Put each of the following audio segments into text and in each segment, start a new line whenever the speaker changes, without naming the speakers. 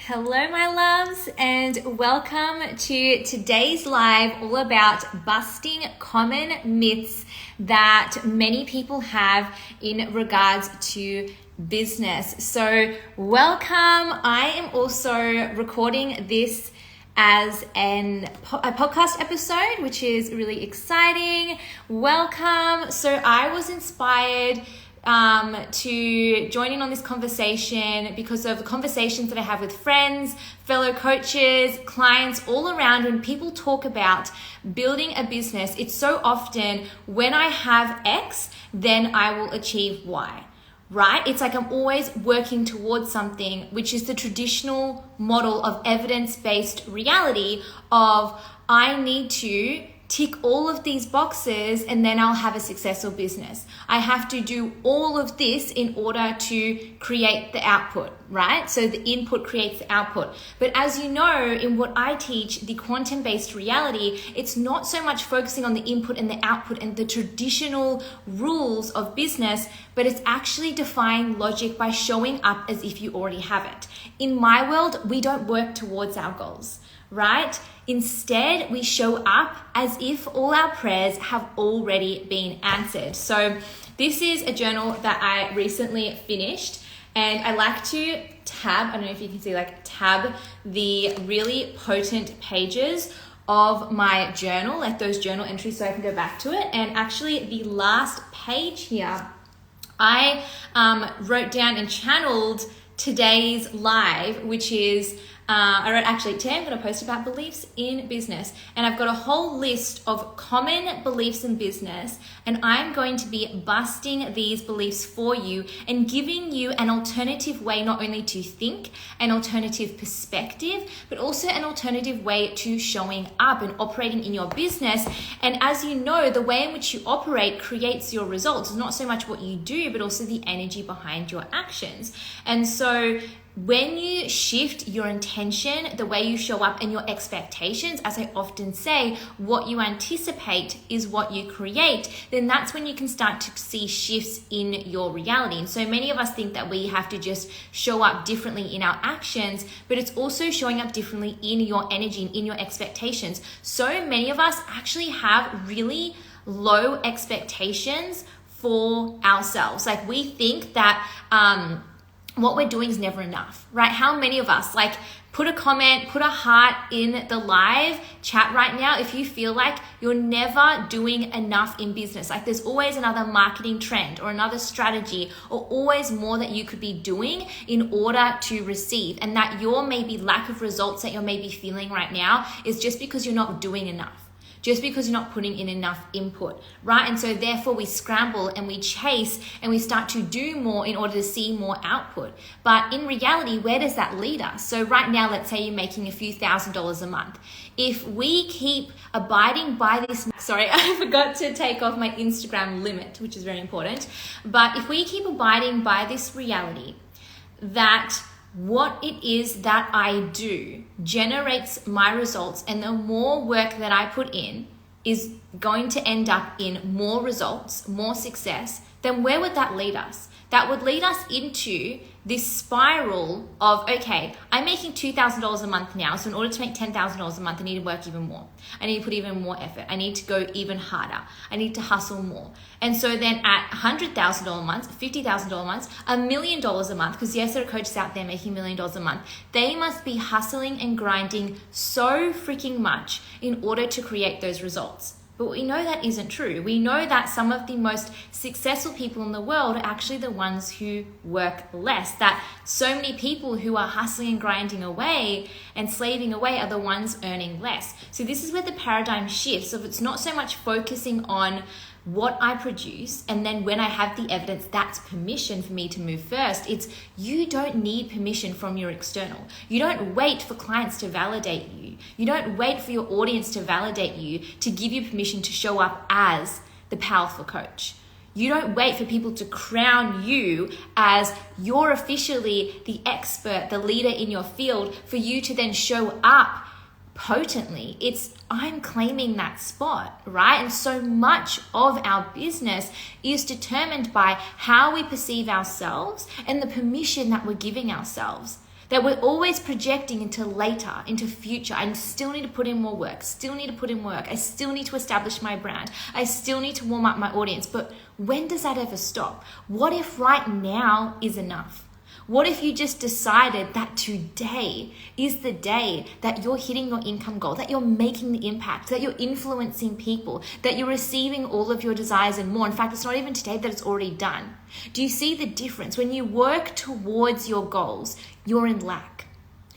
Hello, my loves, and welcome to today's live all about busting common myths that many people have in regards to business. So welcome. I am also recording this as a podcast episode, which is really exciting. Welcome. So I was inspired to join in on this conversation because of the conversations that I have with friends, fellow coaches, clients all around. When people talk about building a business, it's so often when I have X, then I will achieve Y, right? It's like I'm always working towards something, which is the traditional model of evidence-based reality of I need to tick all of these boxes and then I'll have a successful business. I have to do all of this in order to create the output, right? So the input creates the output. But as you know, in what I teach, the quantum-based reality, it's not so much focusing on the input and the output and the traditional rules of business, but it's actually defying logic by showing up as if you already have it. In my world, we don't work towards our goals, right? Instead, we show up as if all our prayers have already been answered. So this is a journal that I recently finished, and I like to tab, I don't know if you can see, tab the really potent pages of my journal, like those journal entries, so I can go back to it. And actually the last page here, I wrote down and channeled today's live, which is I wrote, actually, today I'm going to post about beliefs in business, and I've got a whole list of common beliefs in business, and I'm going to be busting these beliefs for you and giving you an alternative way not only to think, an alternative perspective, but also an alternative way to showing up and operating in your business. And as you know, the way in which you operate creates your results. It's not so much what you do, but also the energy behind your actions. And so when you shift your intention, the way you show up, and your expectations, as I often say, what you anticipate is what you create, then that's when you can start to see shifts in your reality. And so many of us think that we have to just show up differently in our actions, but it's also showing up differently in your energy and in your expectations. So many of us actually have really low expectations for ourselves. Like, we think that what we're doing is never enough, right? How many of us, put a comment, put a heart in the live chat right now if you feel like you're never doing enough in business. Like, there's always another marketing trend or another strategy or always more that you could be doing in order to receive, and that your maybe lack of results that you're maybe feeling right now is just because you're not doing enough. Just because you're not putting in enough input, right? And so therefore we scramble and we chase and we start to do more in order to see more output. But in reality, where does that lead us? So right now, let's say you're making a few $1,000s a month. If we keep abiding by this, sorry, I forgot to take off my Instagram limit, which is very important. But if we keep abiding by this reality that what it is that I do generates my results, and the more work that I put in is going to end up in more results, more success, then where would that lead us? That would lead us into this spiral of, okay, I'm making $2,000 a month now, so in order to make $10,000 a month, I need to work even more. I need to put even more effort. I need to go even harder. I need to hustle more. And so then at $100,000 a month, $50,000 a month, $1 million a month, because yes, there are coaches out there making $1 million a month, they must be hustling and grinding so freaking much in order to create those results. But we know that isn't true. We know that some of the most successful people in the world are actually the ones who work less. That so many people who are hustling and grinding away and slaving away are the ones earning less. So this is where the paradigm shifts. So it's not so much focusing on what I produce, and then when I have the evidence, that's permission for me to move first. It's, you don't need permission from your external. You don't wait for clients to validate you. You don't wait for your audience to validate you to give you permission to show up as the powerful coach. You don't wait for people to crown you as you're officially the expert, the leader in your field, for you to then show up potently. It's, I'm claiming that spot, right? And so much of our business is determined by how we perceive ourselves and the permission that we're giving ourselves. That we're always projecting into later, into future. I still need to put in more work, still need to put in work. I still need to establish my brand. I still need to warm up my audience. But when does that ever stop? What if right now is enough? What if you just decided that today is the day that you're hitting your income goal, that you're making the impact, that you're influencing people, that you're receiving all of your desires and more? In fact, it's not even today, that it's already done. Do you see the difference? When you work towards your goals, you're in lack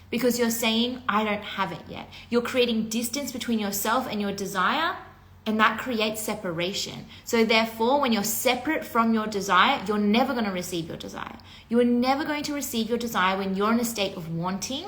because you're saying, I don't have it yet. You're creating distance between yourself and your desire, and that creates separation. So therefore, when you're separate from your desire, you're never going to receive your desire. You are never going to receive your desire when you're in a state of wanting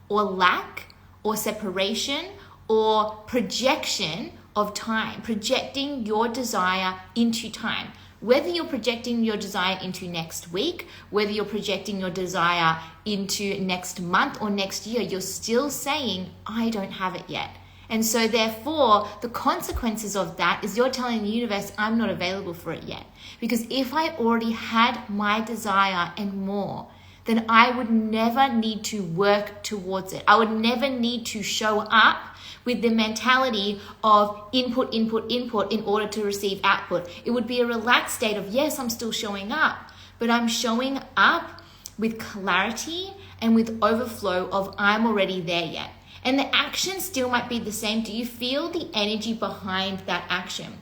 or lack or separation or projection of time, projecting your desire into time. Whether you're projecting your desire into next week, whether you're projecting your desire into next month or next year, you're still saying, I don't have it yet. And so therefore, the consequences of that is you're telling the universe, I'm not available for it yet. Because if I already had my desire and more, then I would never need to work towards it. I would never need to show up with the mentality of input in order to receive output. It would be a relaxed state of, yes, I'm still showing up, but I'm showing up with clarity and with overflow of I'm already there yet. And the action still might be the same. Do you feel the energy behind that action?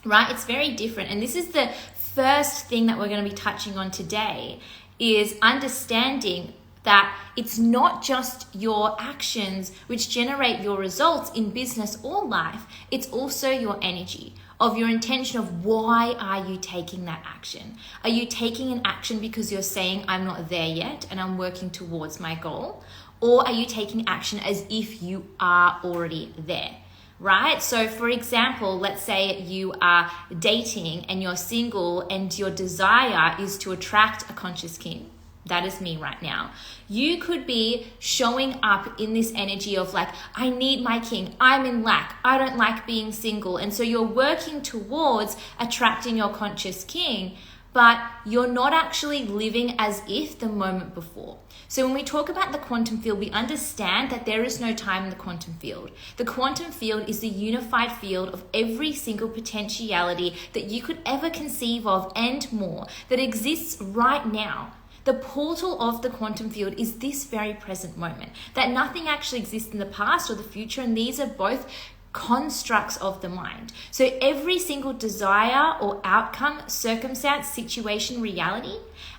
Right? It's very different. And this is the first thing that we're going to be touching on today, is understanding that it's not just your actions which generate your results in business or life. It's also your energy of your intention of why are you taking that action? Are you taking an action because you're saying I'm not there yet and I'm working towards my goal? Or are you taking action as if you are already there, right? So for example, let's say you are dating and you're single and your desire is to attract a conscious king. That is me right now. You could be showing up in this energy of like, I need my king. I'm in lack. I don't like being single. And so you're working towards attracting your conscious king, but you're not actually living as if the moment before. So when we talk about the quantum field, we understand that there is no time in the quantum field. The quantum field is the unified field of every single potentiality that you could ever conceive of and more that exists right now. The portal of the quantum field is this very present moment, that nothing actually exists in the past or the future, and these are both constructs of the mind. So every single desire or outcome, circumstance, situation, reality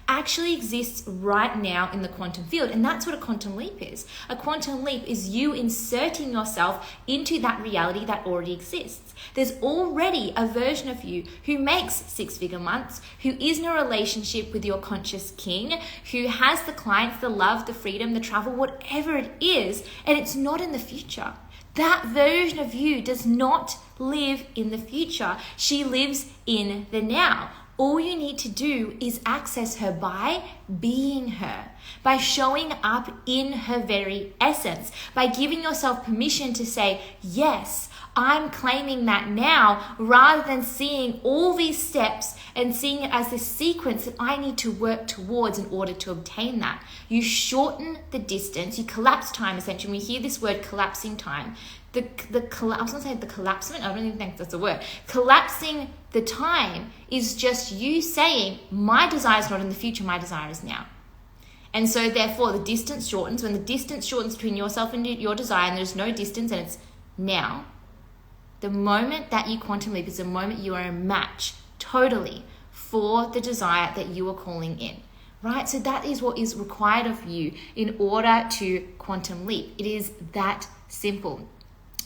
actually exists right now in the quantum field. And that's what a quantum leap is. A quantum leap is you inserting yourself into that reality that already exists. There's already a version of you who makes six-figure months, who is in a relationship with your conscious king, who has the clients, the love, the freedom, the travel, whatever it is, and it's not in the future. That version of you does not live in the future. She lives in the now. All you need to do is access her by being her, by showing up in her very essence, by giving yourself permission to say, yes, I'm claiming that now, rather than seeing all these steps and seeing it as this sequence that I need to work towards in order to obtain that. You shorten the distance, you collapse time essentially. When we hear this word collapsing time, I was going to say the collapsement, I don't even think that's a word. Collapsing the time is just you saying, my desire is not in the future, my desire is now. And so therefore the distance shortens. When the distance shortens between yourself and your desire and there's no distance and it's now, the moment that you quantum leap is the moment you are a match totally for the desire that you are calling in, right? So that is what is required of you in order to quantum leap. It is that simple.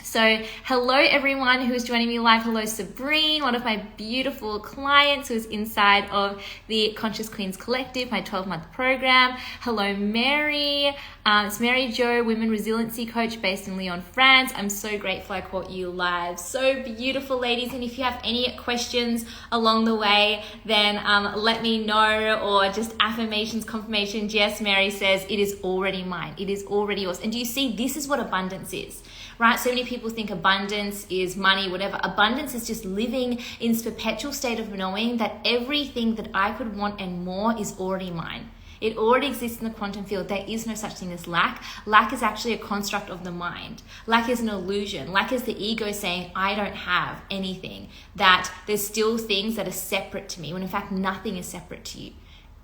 So hello everyone who is joining me live. Hello Sabrine, one of my beautiful clients who is inside of the Conscious Queens Collective, my 12-month program. Hello Mary. It's Mary Jo, Women Resiliency Coach based in Lyon, France. I'm so grateful I caught you live. So beautiful, ladies. And if you have any questions along the way, then let me know, or just affirmations, confirmations. Yes, Mary says, it is already mine. It is already yours. And do you see, this is what abundance is. Right? So many people think abundance is money, whatever. Abundance is just living in this perpetual state of knowing that everything that I could want and more is already mine. It already exists in the quantum field. There is no such thing as lack. Lack is actually a construct of the mind. Lack is an illusion. Lack is the ego saying, I don't have anything, that there's still things that are separate to me, when in fact nothing is separate to you.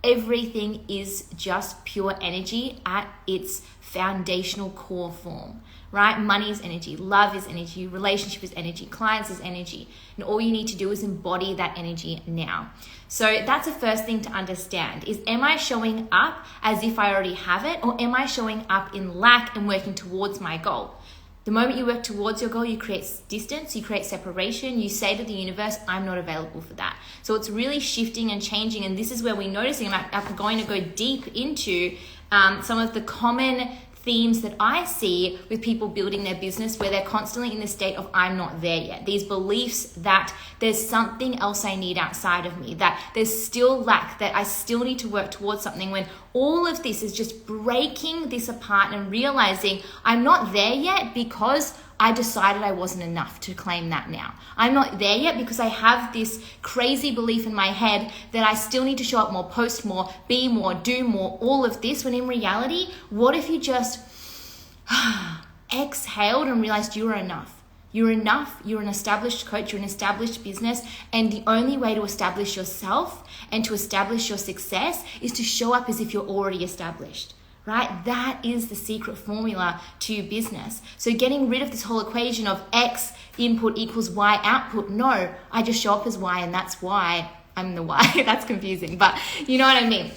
Everything is just pure energy at its foundational core form, right? Money is energy, love is energy, relationship is energy, clients is energy. And all you need to do is embody that energy now. So that's the first thing to understand is, am I showing up as if I already have it, or am I showing up in lack and working towards my goal? The moment you work towards your goal, you create distance, you create separation, you say to the universe, I'm not available for that. So it's really shifting and changing. And this is where we're noticing, I'm going to go deep into some of the common themes that I see with people building their business, where they're constantly in the state of, I'm not there yet. These beliefs that there's something else I need outside of me, that there's still lack, that I still need to work towards something, when all of this is just breaking this apart and realizing I'm not there yet because I decided I wasn't enough to claim that now. I'm not there yet because I have this crazy belief in my head that I still need to show up more, post more, be more, do more, all of this, when in reality, what if you just exhaled and realized you are enough? You're enough. You're an established coach. You're an established business. And the only way to establish yourself and to establish your success is to show up as if you're already established. Right? That is the secret formula to business. So getting rid of this whole equation of X input equals Y output. No, I just show up as Y, and that's why I'm the Y. That's confusing, but you know what I mean.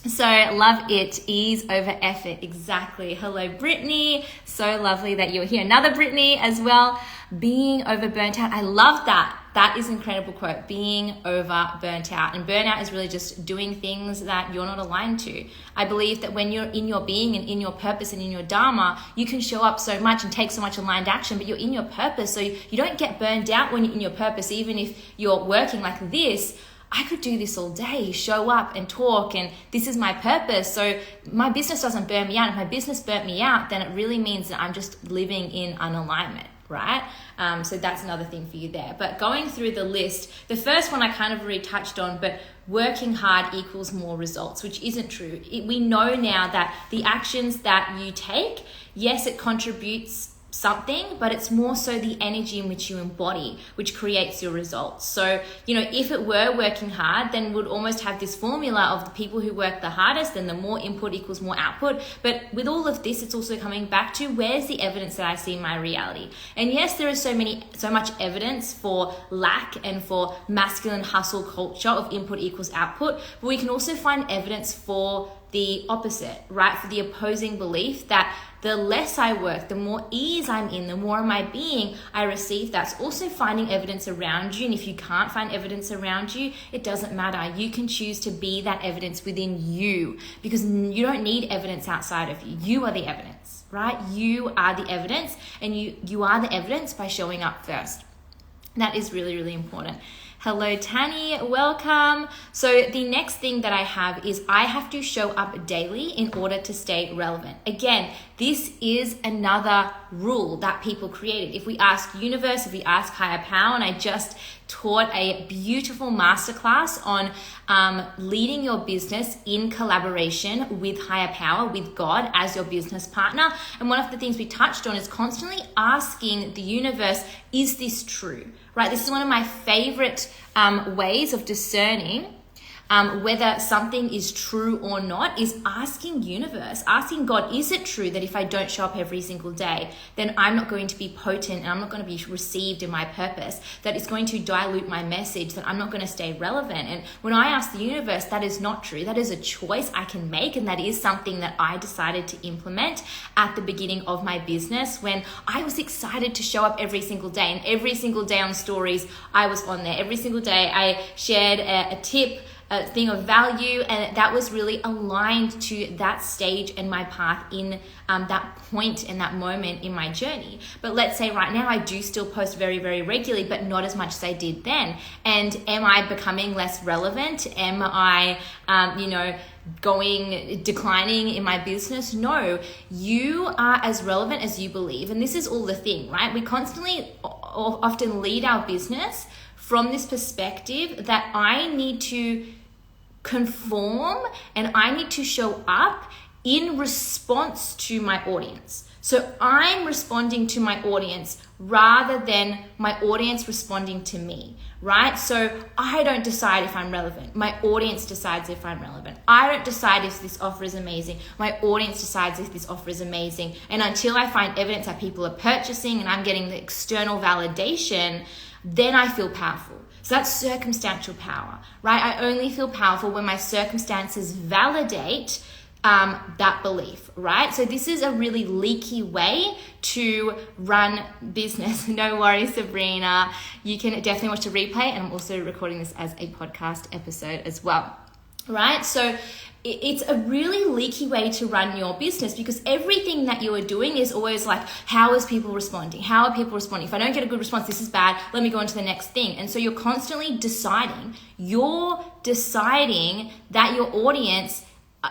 So love it. Ease over effort. Exactly. Hello, Brittany. So lovely that you're here. Another Brittany as well. Being over burnt out. I love that. That is an incredible quote. Being over burnt out. And burnout is really just doing things that you're not aligned to. I believe that when you're in your being and in your purpose and in your dharma, you can show up so much and take so much aligned action, but you're in your purpose. So you don't get burned out when you're in your purpose. Even if you're working like this, I could do this all day, show up and talk, and this is my purpose. So my business doesn't burn me out. If my business burnt me out, then it really means that I'm just living in unalignment, right? So that's another thing for you there. But going through the list, the first one I kind of already touched on, but working hard equals more results, which isn't true. We know now that the actions that you take, yes, it contributes something, but it's more so the energy in which you embody, which creates your results. So, if it were working hard, then we'd almost have this formula of the people who work the hardest and the more input equals more output. But with all of this, it's also coming back to, where's the evidence that I see in my reality? And yes, there is so much evidence for lack and for masculine hustle culture of input equals output, but we can also find evidence for the opposite, right? For the opposing belief that the less I work, the more ease I'm in, the more of my being I receive. That's also finding evidence around you. And if you can't find evidence around you, it doesn't matter. You can choose to be that evidence within you, because you don't need evidence outside of you. You are the evidence, right? You are the evidence, and you are the evidence by showing up first. That is really, really important. Hello, Tani, welcome. So the next thing that I have is I have to show up daily in order to stay relevant. Again, this is another rule that people created. If we ask universe, if we ask higher power, and I just taught a beautiful masterclass on leading your business in collaboration with higher power, with God as your business partner. And one of the things we touched on is constantly asking the universe, is this true? Right? This is one of my favorite ways of discerning whether something is true or not, is asking universe, asking God, is it true that if I don't show up every single day, then I'm not going to be potent and I'm not going to be received in my purpose, that it's going to dilute my message, that I'm not going to stay relevant? And when I ask the universe, that is not true. That is a choice I can make, and that is something that I decided to implement at the beginning of my business, when I was excited to show up every single day. And every single day on stories, I was on there. Every single day I shared a tip, a thing of value, and that was really aligned to that stage and my path in that point and that moment in my journey. But let's say right now I do still post very, very regularly, but not as much as I did then. And am I becoming less relevant? Am I, declining in my business? No, you are as relevant as you believe. And this is all the thing, right? We constantly often lead our business from this perspective that I need to conform and I need to show up in response to my audience. So I'm responding to my audience rather than my audience responding to me, right? So I don't decide if I'm relevant. My audience decides if I'm relevant. I don't decide if this offer is amazing. My audience decides if this offer is amazing. And until I find evidence that people are purchasing and I'm getting the external validation, then I feel powerful. So that's circumstantial power, right? I only feel powerful when my circumstances validate that belief, right? So this is a really leaky way to run business. No worries, Sabrina. You can definitely watch the replay, and I'm also recording this as a podcast episode as well, right? So it's a really leaky way to run your business because everything that you are doing is always like, how is people responding? How are people responding? If I don't get a good response, this is bad. Let me go on to the next thing. And so you're constantly deciding. You're deciding that your audience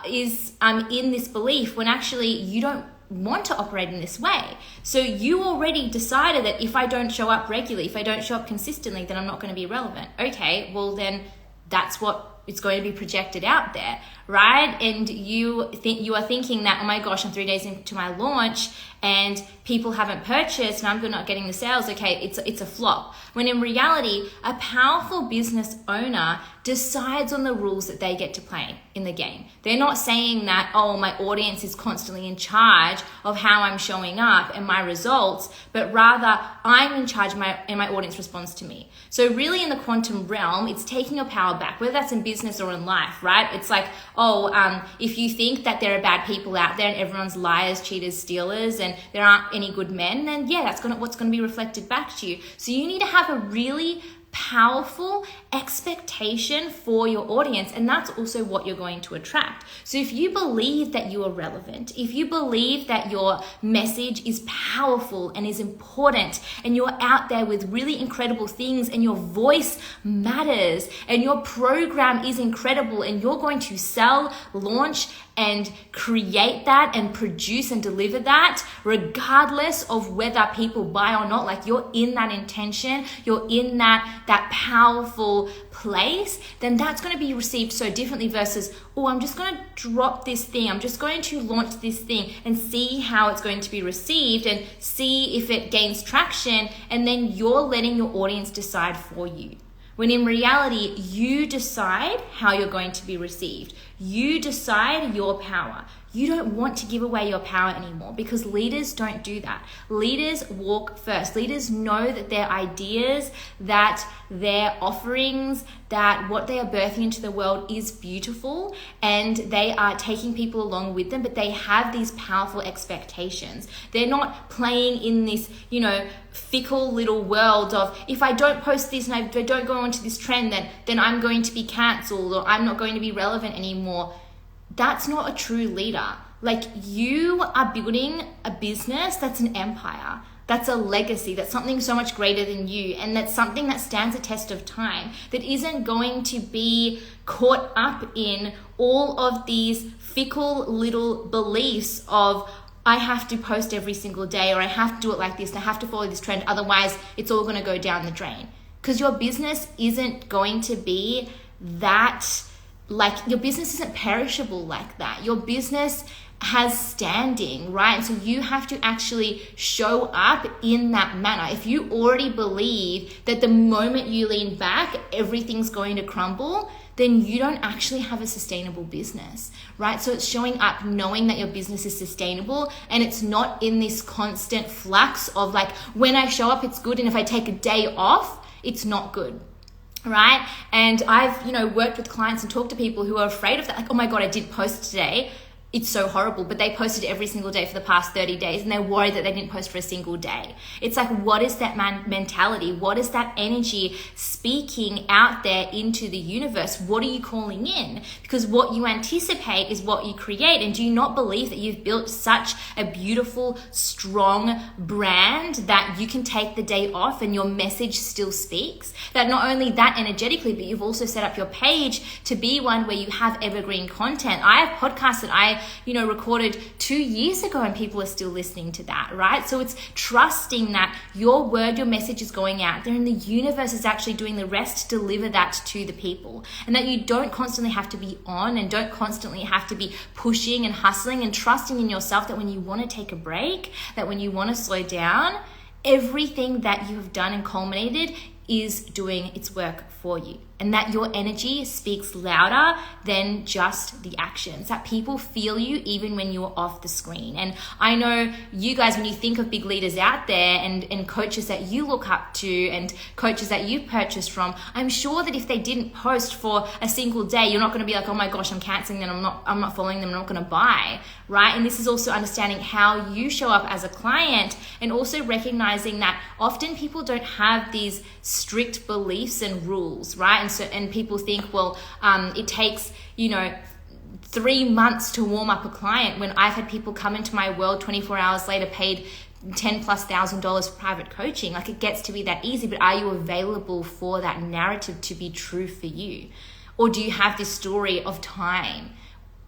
is in this belief when actually you don't want to operate in this way. So you already decided that if I don't show up regularly, if I don't show up consistently, then I'm not going to be relevant. Okay, well then that's what it's going to be projected out there, right? And you are thinking that, oh my gosh, I'm 3 days into my launch and people haven't purchased and I'm not getting the sales. Okay, it's a flop. When in reality, a powerful business owner decides on the rules that they get to play in the game. They're not saying that, oh, my audience is constantly in charge of how I'm showing up and my results, but rather I'm in charge and my audience responds to me. So really in the quantum realm, it's taking your power back, whether that's in business or in life, right? It's like, if you think that there are bad people out there and everyone's liars, cheaters, stealers, and there aren't any good men, then yeah, that's what's going to be reflected back to you. So you need to have a really powerful expectation for your audience, and that's also what you're going to attract. So if you believe that you are relevant, if you believe that your message is powerful and is important, and you're out there with really incredible things, and your voice matters, and your program is incredible, and you're going to sell, launch, and create that and produce and deliver that regardless of whether people buy or not, like you're in that intention, you're in that powerful place, then that's going to be received so differently versus, oh, I'm just going to drop this thing, I'm just going to launch this thing and see how it's going to be received and see if it gains traction, and then you're letting your audience decide for you. When in reality, you decide how you're going to be received. You decide your power. You don't want to give away your power anymore because leaders don't do that. Leaders walk first. Leaders know that their ideas, that their offerings, that what they are birthing into the world is beautiful, and they are taking people along with them, but they have these powerful expectations. They're not playing in this, fickle little world of, if I don't post this and I don't go onto this trend, then I'm going to be cancelled or I'm not going to be relevant anymore. That's not a true leader. Like, you are building a business that's an empire. That's a legacy. That's something so much greater than you. And that's something that stands a test of time, that isn't going to be caught up in all of these fickle little beliefs of, I have to post every single day, or I have to do it like this, and I have to follow this trend. Otherwise, it's all going to go down the drain. Because your business isn't going to be that, like, your business isn't perishable like that. Your business has standing, right? And so you have to actually show up in that manner. If you already believe that the moment you lean back, everything's going to crumble, then you don't actually have a sustainable business, right? So it's showing up knowing that your business is sustainable, and it's not in this constant flux of like, when I show up, it's good, and if I take a day off, it's not good. Right? And I've, worked with clients and talked to people who are afraid of that. Like, oh my God, I did post today. It's so horrible, but they posted every single day for the past 30 days and they're worried that they didn't post for a single day. It's like, what is that mentality? What is that energy speaking out there into the universe? What are you calling in? Because what you anticipate is what you create. And do you not believe that you've built such a beautiful, strong brand that you can take the day off and your message still speaks? That not only that energetically, but you've also set up your page to be one where you have evergreen content. I have podcasts that I recorded 2 years ago and people are still listening to that, right? So it's trusting that your word, your message is going out there and the universe is actually doing the rest to deliver that to the people, and that you don't constantly have to be on and don't constantly have to be pushing and hustling, and trusting in yourself that when you want to take a break, that when you want to slow down, everything that you have done and culminated is doing its work for you, and that your energy speaks louder than just the actions, that people feel you even when you're off the screen. And I know you guys, when you think of big leaders out there and coaches that you look up to and coaches that you've purchased from, I'm sure that if they didn't post for a single day, you're not going to be like, oh my gosh, I'm canceling them, I'm not following them, I'm not going to buy, right? And this is also understanding how you show up as a client, and also recognizing that often people don't have these strict beliefs and rules, right? And people think, well, it takes 3 months to warm up a client, when I've had people come into my world 24 hours later paid $10,000+ for private coaching. Like, it gets to be that easy, but are you available for that narrative to be true for you? Or do you have this story of time?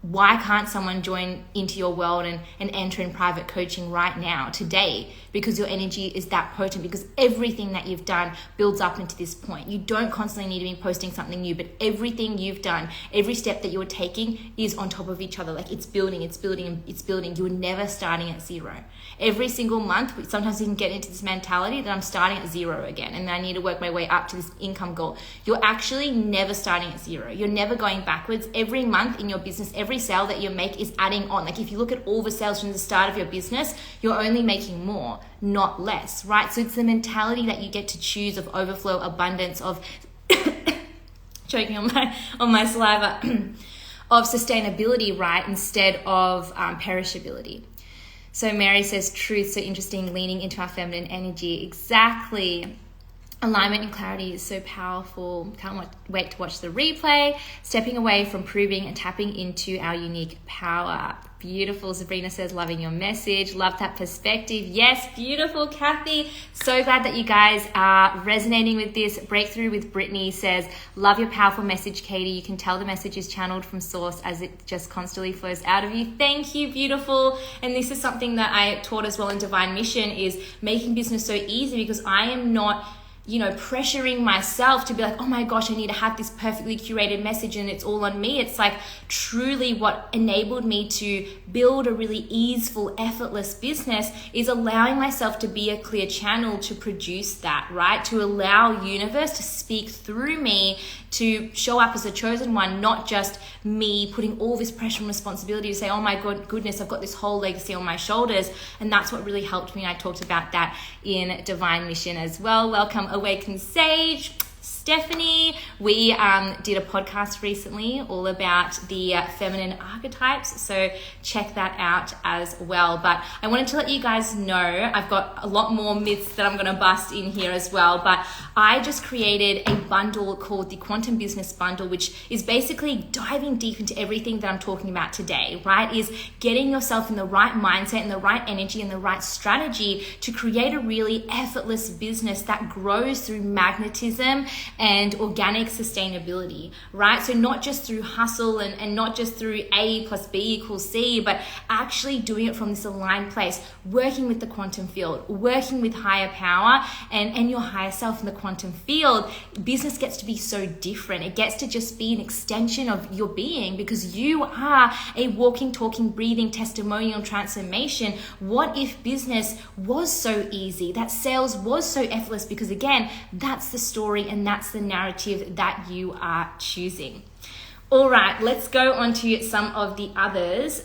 Why can't someone join into your world and enter in private coaching right now, today? Because your energy is that potent, because everything that you've done builds up into this point. You don't constantly need to be posting something new, but everything you've done, every step that you're taking is on top of each other. Like, it's building, it's building, it's building. You're never starting at zero. Every single month, sometimes you can get into this mentality that I'm starting at zero again, and I need to work my way up to this income goal. You're actually never starting at zero. You're never going backwards. Every month in your business, every sale that you make is adding on. Like, if you look at all the sales from the start of your business, you're only making more, not less, right? So it's the mentality that you get to choose of overflow, abundance, of choking on my saliva, of sustainability, right, instead of perishability. So Mary says, truth, so interesting, leaning into our feminine energy. Exactly. Alignment and clarity is so powerful. Can't wait to watch the replay. Stepping away from proving and tapping into our unique power. Beautiful. Sabrina says, loving your message. Love that perspective. Yes, beautiful, Kathy. So glad that you guys are resonating with this. Breakthrough with Brittany says, love your powerful message, Katie. You can tell the message is channeled from source as it just constantly flows out of you. Thank you, beautiful. And this is something that I taught as well in Divine Mission, is making business so easy, because I am not pressuring myself to be like, oh my gosh, I need to have this perfectly curated message and it's all on me. It's like truly what enabled me to build a really easeful, effortless business is allowing myself to be a clear channel to produce that, right? To allow universe to speak through me, to show up as a chosen one, not just me putting all this pressure and responsibility to say, oh my goodness, I've got this whole legacy on my shoulders. And that's what really helped me. I talked about that in Divine Mission as well. Welcome, Awakened Sage. Stephanie, we did a podcast recently all about the feminine archetypes, so check that out as well. But I wanted to let you guys know, I've got a lot more myths that I'm going to bust in here as well, but I just created a bundle called the Quantum Business Bundle, which is basically diving deep into everything that I'm talking about today, right? Is getting yourself in the right mindset and the right energy and the right strategy to create a really effortless business that grows through magnetism and organic sustainability, right? So not just through hustle and not just through A plus B equals C, but actually doing it from this aligned place, working with the quantum field, working with higher power and your higher self in the quantum field. Business gets to be so different. It gets to just be an extension of your being, because you are a walking, talking, breathing testimonial transformation. What if business was so easy, that sales was so effortless? Because again, that's the story and that's the narrative that you are choosing. All right, let's go on to some of the others.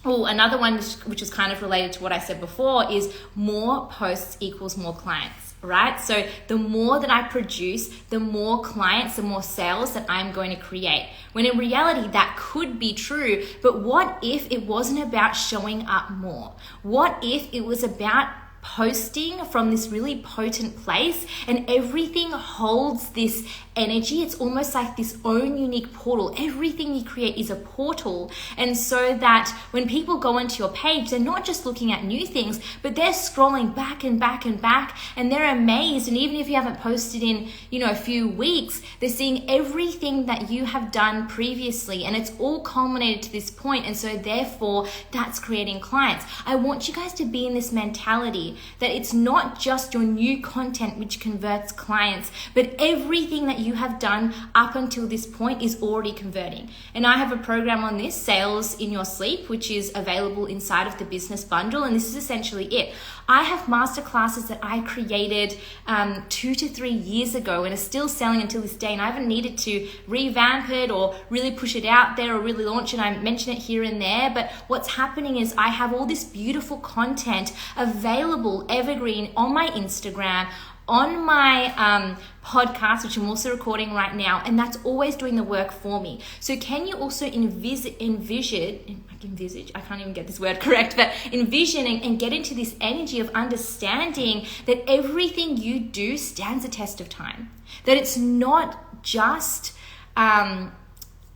Another one which is kind of related to what I said before is more posts equals more clients, right? So the more that I produce, the more clients, the more sales that I'm going to create. When in reality, that could be true, but what if it wasn't about showing up more? What if it was about posting from this really potent place and everything holds this energy. It's almost like this own unique portal. Everything you create is a portal. And so that when people go onto your page, they're not just looking at new things, but they're scrolling back and back and back, and they're amazed. And even if you haven't posted in, a few weeks, they're seeing everything that you have done previously, and it's all culminated to this point. And so therefore, that's creating clients. I want you guys to be in this mentality that it's not just your new content which converts clients, but everything that you have done up until this point is already converting. And I have a program on this, Sales in Your Sleep, which is available inside of the business bundle. And this is essentially it. I have masterclasses that I created 2 to 3 years ago and are still selling until this day. And I haven't needed to revamp it or really push it out there or really launch it. I mention it here and there. But what's happening is I have all this beautiful content available, evergreen, on my Instagram, on my podcast, which I'm also recording right now, and that's always doing the work for me. So can you also envisage, I can't even get this word correct, but envision and get into this energy of understanding that everything you do stands the test of time, that it's not just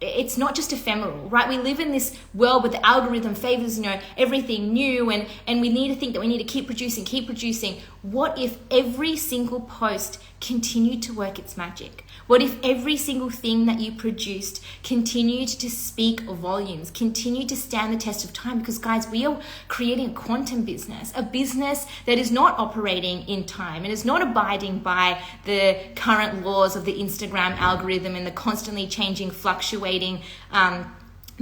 ephemeral, right? We live in this world where the algorithm favors, everything new, and we need to think that we need to keep producing. What if every single post continued to work its magic? What if every single thing that you produced continued to speak volumes, continued to stand the test of time? Because guys, we are creating a quantum business, a business that is not operating in time and is not abiding by the current laws of the Instagram algorithm and the constantly changing, fluctuating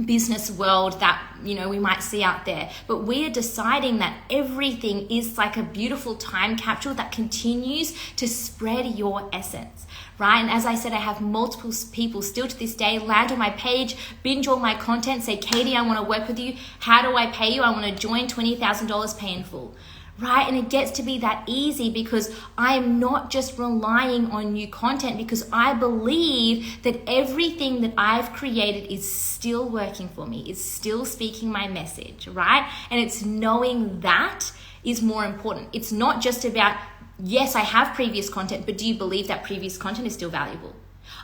business world that we might see out there. But we are deciding that everything is like a beautiful time capsule that continues to spread your essence, right? And as I said, I have multiple people still to this day land on my page, binge all my content, say, Katie, I want to work with you. How do I pay you? I want to join, $20,000 pay in full. Right? And it gets to be that easy because I'm not just relying on new content, because I believe that everything that I've created is still working for me, is still speaking my message, right? And it's knowing that is more important. It's not just about, yes, I have previous content, but do you believe that previous content is still valuable?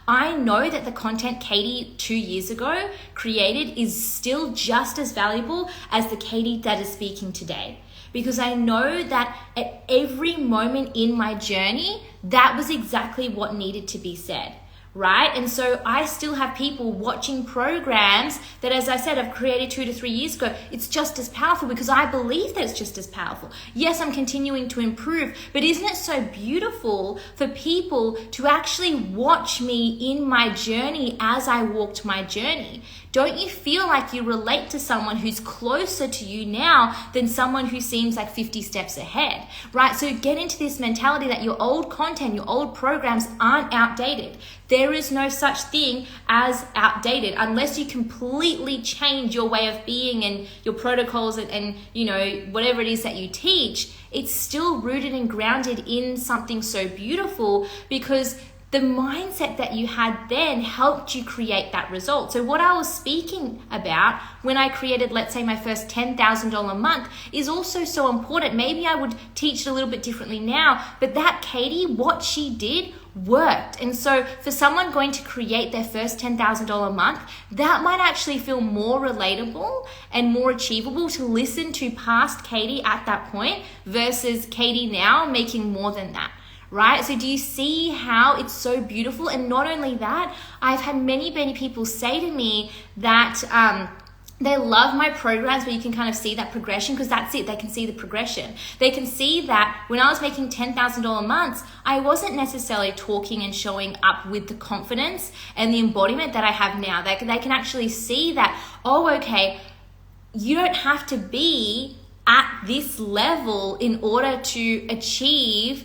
I know that the content Katie 2 years ago created is still just as valuable as the Katie that is speaking today. Because I know that at every moment in my journey, that was exactly what needed to be said, right? And so I still have people watching programs that, as I said, I've created 2 to 3 years ago. It's just as powerful because I believe that it's just as powerful. Yes, I'm continuing to improve, but isn't it so beautiful for people to actually watch me in my journey as I walked my journey? Don't you feel like you relate to someone who's closer to you now than someone who seems like 50 steps ahead, right? So get into this mentality that your old content, your old programs aren't outdated. There is no such thing as outdated unless you completely change your way of being and your protocols and whatever it is that you teach. It's still rooted and grounded in something so beautiful because the mindset that you had then helped you create that result. So what I was speaking about when I created, let's say, my first $10,000 month is also so important. Maybe I would teach it a little bit differently now, but that Katie, what she did worked. And so for someone going to create their first $10,000 month, that might actually feel more relatable and more achievable to listen to past Katie at that point versus Katie now making more than that. Right? So do you see how it's so beautiful? And not only that, I've had many people say to me that they love my programs where you can kind of see that progression, because that's it. They can see the progression. They can see that when I was making $10,000 months, I wasn't necessarily talking and showing up with the confidence and the embodiment that I have now. They can actually see that, oh, okay, you don't have to be at this level in order to achieve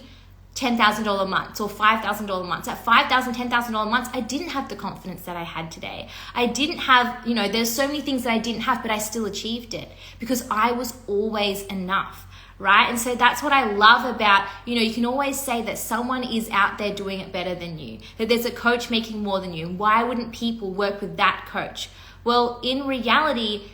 $10,000 months or $5,000 months. At $5,000, $10,000 months, I didn't have the confidence that I had today. I didn't have, there's so many things that I didn't have, but I still achieved it because I was always enough, right? And so that's what I love about, you can always say that someone is out there doing it better than you, that there's a coach making more than you. Why wouldn't people work with that coach? Well, in reality,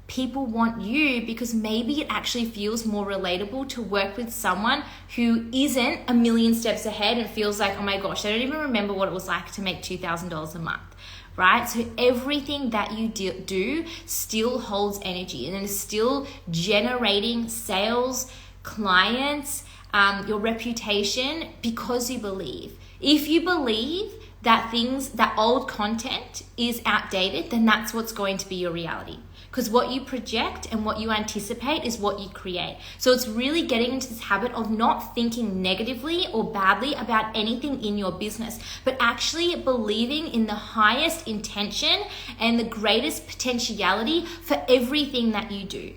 people want you because maybe it actually feels more relatable to work with someone who isn't a million steps ahead and feels like, oh my gosh, I don't even remember what it was like to make $2,000 a month, right? So everything that you do still holds energy and is still generating sales, clients, your reputation, because you believe. If you believe that old content is outdated, then that's what's going to be your reality. Because what you project and what you anticipate is what you create. So it's really getting into this habit of not thinking negatively or badly about anything in your business, but actually believing in the highest intention and the greatest potentiality for everything that you do,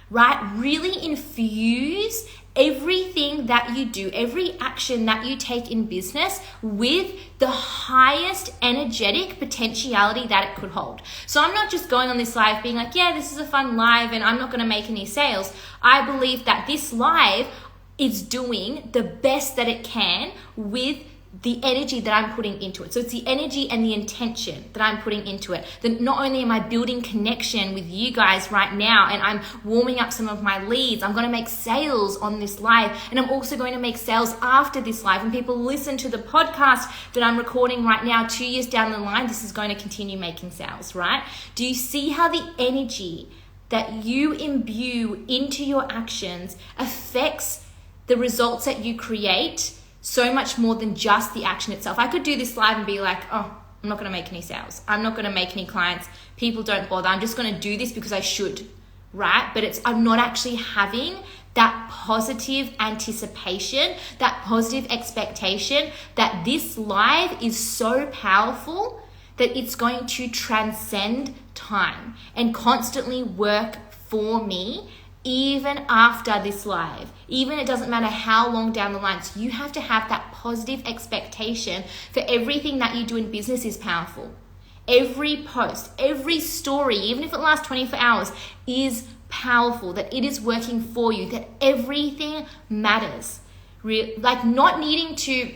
right? Really infuse everything that you do, every action that you take in business with the highest energetic potentiality that it could hold. So I'm not just going on this live being like, yeah, this is a fun live and I'm not going to make any sales. I believe that this live is doing the best that it can with the energy that I'm putting into it. So it's the energy and the intention that I'm putting into it. That not only am I building connection with you guys right now and I'm warming up some of my leads, I'm going to make sales on this live, and I'm also going to make sales after this live. And people listen to the podcast that I'm recording right now, 2 years down the line, this is going to continue making sales, right? Do you see how the energy that you imbue into your actions affects the results that you create so much more than just the action itself? I could do this live and be like, oh, I'm not going to make any sales. I'm not going to make any clients. People don't bother. I'm just going to do this because I should, right? But I'm not actually having that positive anticipation, that positive expectation that this live is so powerful that it's going to transcend time and constantly work for me even after this live. Even it doesn't matter how long down the line. So you have to have that positive expectation for everything that you do in business is powerful. Every post, every story, even if it lasts 24 hours, is powerful, that it is working for you, that everything matters. Like not needing to,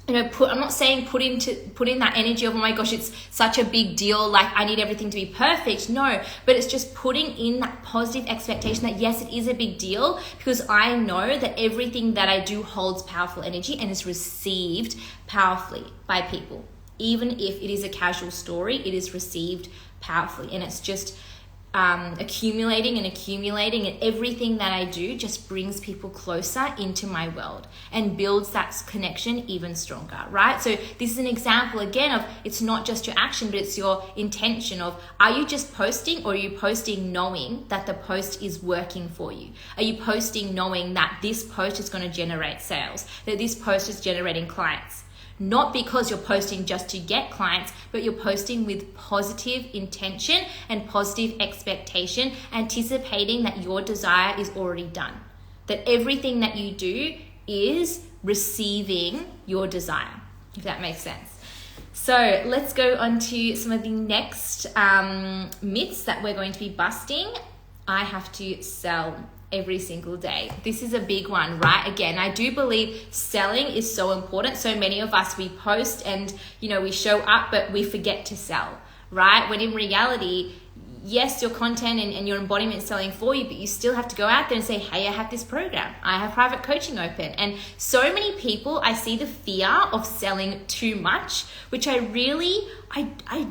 I'm not saying put in that energy of, oh my gosh, it's such a big deal, like I need everything to be perfect. No, but it's just putting in that positive expectation that yes, it is a big deal because I know that everything that I do holds powerful energy and is received powerfully by people. Even if it is a casual story, it is received powerfully, and it's just accumulating, and everything that I do just brings people closer into my world and builds that connection even stronger, right? So this is an example again of, it's not just your action, but it's your intention of, are you just posting, or are you posting knowing that the post is working for you? Are you posting knowing that this post is going to generate sales, that this post is generating clients? Not because you're posting just to get clients, but you're posting with positive intention and positive expectation, anticipating that your desire is already done. That everything that you do is receiving your desire, if that makes sense. So let's go on to some of the next myths that we're going to be busting. I have to sell every single day. This is a big one, right? Again, I do believe selling is so important. So many of us, we post and, we show up, but we forget to sell, right? When in reality, yes, your content and your embodiment is selling for you, but you still have to go out there and say, hey, I have this program. I have private coaching open. And so many people, I see the fear of selling too much, which I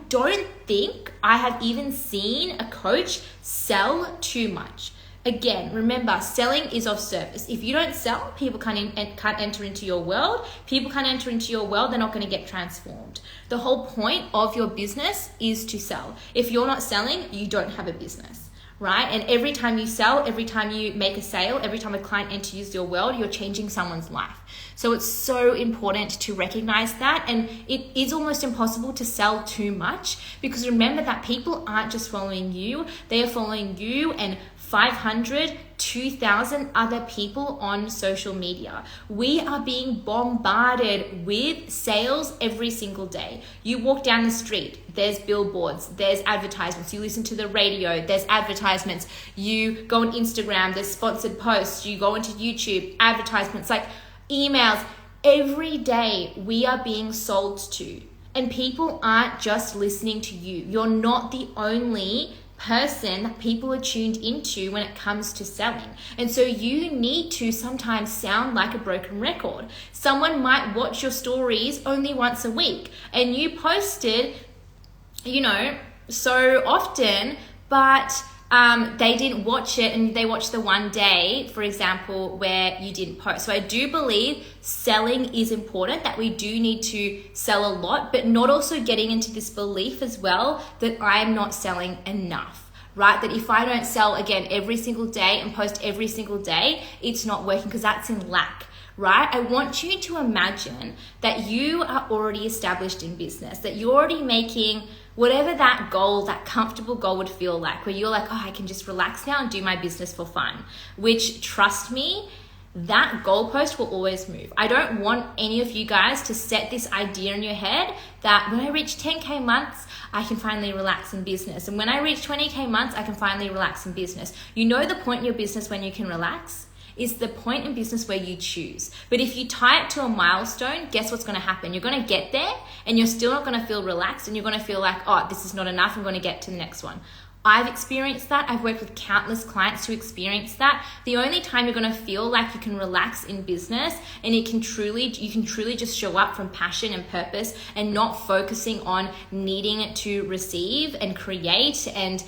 don't think I have even seen a coach sell too much. Again, remember, selling is of service. If you don't sell, people can't enter into your world. People can't enter into your world, they're not going to get transformed. The whole point of your business is to sell. If you're not selling, you don't have a business, right? And every time you sell, every time you make a sale, every time a client enters your world, you're changing someone's life. So it's so important to recognize that. And it is almost impossible to sell too much, because remember that people aren't just following you, they are following you and 500, 2,000 other people on social media. We are being bombarded with sales every single day. You walk down the street, there's billboards, there's advertisements. You listen to the radio, there's advertisements. You go on Instagram, there's sponsored posts. You go onto YouTube, advertisements, like emails. Every day we are being sold to, and people aren't just listening to you. You're not the only person that people are tuned into when it comes to selling. And so you need to sometimes sound like a broken record. Someone might watch your stories only once a week and you posted, so often, but they didn't watch it and they watched the one day, for example, where you didn't post. So I do believe selling is important, that we do need to sell a lot, but not also getting into this belief as well that I'm not selling enough, right? That if I don't sell again every single day and post every single day, it's not working, because that's in lack. Right? I want you to imagine that you are already established in business, that you're already making whatever that goal, that comfortable goal would feel like, where you're like, oh, I can just relax now and do my business for fun, which, trust me, that goalpost will always move. I don't want any of you guys to set this idea in your head that when I reach 10K months, I can finally relax in business. And when I reach 20K months, I can finally relax in business. You know the point in your business when you can relax? Is the point in business where you choose. But if you tie it to a milestone, guess what's going to happen? You're going to get there and you're still not going to feel relaxed, and you're going to feel like, oh, this is not enough, I'm going to get to the next one. I've experienced that. I've worked with countless clients who experience that. The only time you're going to feel like you can relax in business and you can truly just show up from passion and purpose and not focusing on needing to receive and create and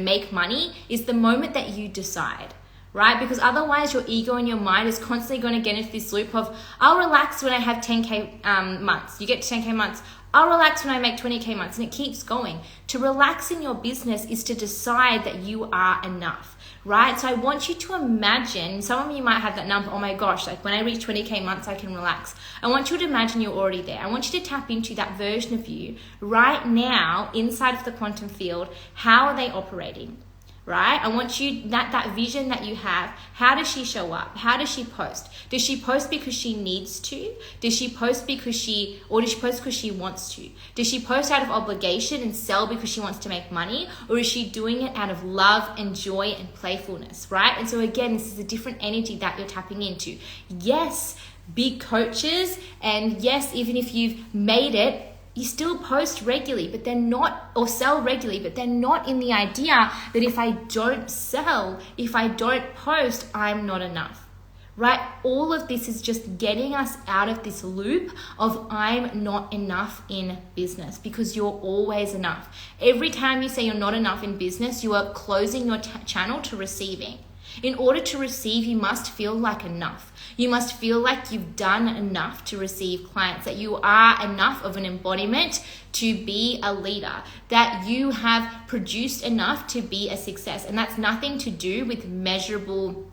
make money is the moment that you decide. Right? Because otherwise your ego and your mind is constantly going to get into this loop of, I'll relax when I have 10K months. You get to 10K months. I'll relax when I make 20K months. And it keeps going. To relax in your business is to decide that you are enough, right? So I want you to imagine, some of you might have that number, oh my gosh, like when I reach 20K months, I can relax. I want you to imagine you're already there. I want you to tap into that version of you right now inside of the quantum field. How are they operating? Right? I want you, that vision that you have, how does she show up? How does she post? Does she post because she needs to? Does she post because she wants to? Does she post out of obligation and sell because she wants to make money? Or is she doing it out of love and joy and playfulness, right? And so again, this is a different energy that you're tapping into. Yes, big coaches, and yes, even if you've made it, you still post regularly, but they're not, or sell regularly, but they're not in the idea that if I don't sell, if I don't post, I'm not enough, right? All of this is just getting us out of this loop of I'm not enough in business, because you're always enough. Every time you say you're not enough in business, you are closing your channel to receiving. In order to receive, you must feel like enough. You must feel like you've done enough to receive clients, that you are enough of an embodiment to be a leader, that you have produced enough to be a success. And that's nothing to do with measurable,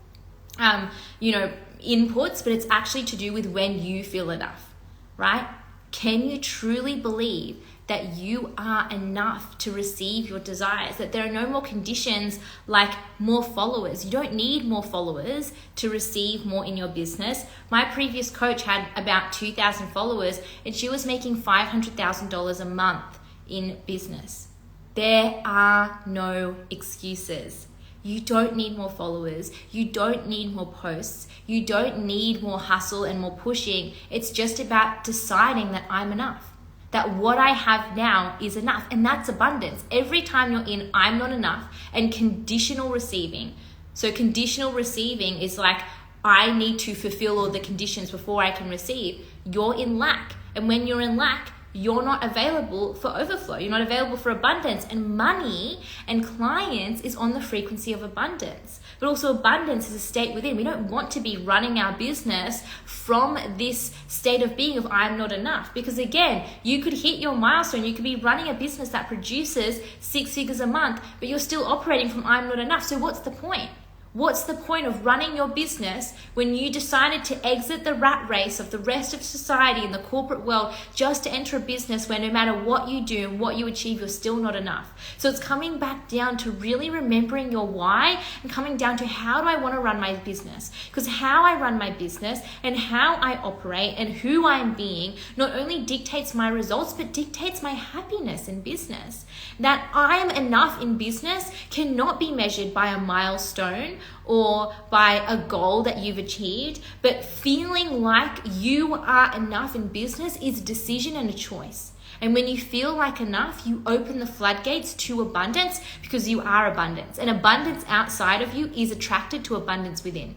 inputs, but it's actually to do with when you feel enough, right? Can you truly believe that you are enough to receive your desires, that there are no more conditions like more followers? You don't need more followers to receive more in your business. My previous coach had about 2,000 followers and she was making $500,000 a month in business. There are no excuses. You don't need more followers. You don't need more posts. You don't need more hustle and more pushing. It's just about deciding that I'm enough, that what I have now is enough. And that's abundance. Every time you're in I'm not enough and conditional receiving. So conditional receiving is like, I need to fulfill all the conditions before I can receive. You're in lack. And when you're in lack, you're not available for overflow. You're not available for abundance. And money and clients is on the frequency of abundance. But also abundance is a state within. We don't want to be running our business from this state of being of I'm not enough. Because again, you could hit your milestone. You could be running a business that produces 6 figures a month, but you're still operating from I'm not enough. So what's the point? What's the point of running your business when you decided to exit the rat race of the rest of society and the corporate world just to enter a business where no matter what you do and what you achieve, you're still not enough? So it's coming back down to really remembering your why and coming down to how do I want to run my business? Because how I run my business and how I operate and who I'm being not only dictates my results, but dictates my happiness in business. That I'm enough in business cannot be measured by a milestone or by a goal that you've achieved, but feeling like you are enough in business is a decision and a choice. And when you feel like enough, you open the floodgates to abundance because you are abundance. And abundance outside of you is attracted to abundance within,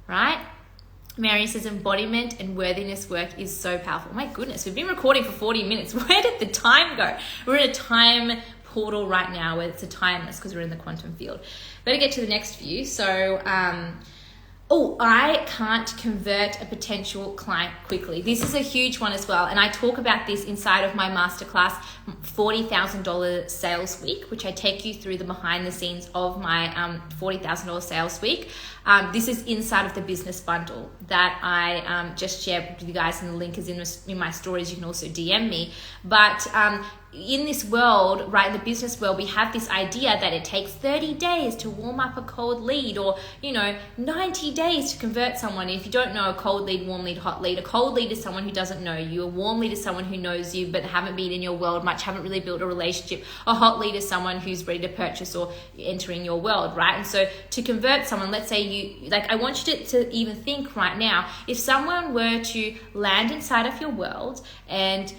right? Mary says embodiment and worthiness work is so powerful. My goodness, we've been recording for 40 minutes. Where did the time go? We're in a time portal right now where it's a timeless because we're in the quantum field. Better get to the next view. So, I can't convert a potential client quickly. This is a huge one as well. And I talk about this inside of my masterclass, $40,000 sales week, which I take you through the behind the scenes of my $40,000 sales week. This is inside of the business bundle that I just shared with you guys, and the link is in my stories. You can also DM me. But in this world, right, in the business world, we have this idea that it takes 30 days to warm up a cold lead, or 90 days to convert someone. If you don't know a cold lead, warm lead, hot lead, a cold lead is someone who doesn't know you. A warm lead is someone who knows you but haven't been in your world much, haven't really built a relationship. A hot lead is someone who's ready to purchase or entering your world, right? And so to convert someone, let's say I want you to even think right now, if someone were to land inside of your world and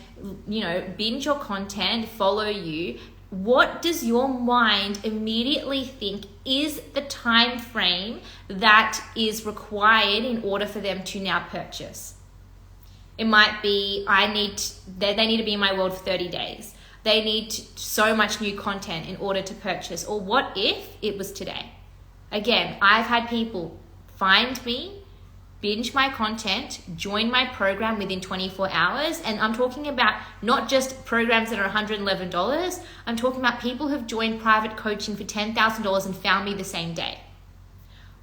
binge your content, follow you, what does your mind immediately think is the time frame that is required in order for them to now purchase? It might be they need to be in my world for 30 days. They need so much new content in order to purchase. Or what if it was today? Again, I've had people find me, binge my content, join my program within 24 hours. And I'm talking about not just programs that are $111. I'm talking about people who've joined private coaching for $10,000 and found me the same day.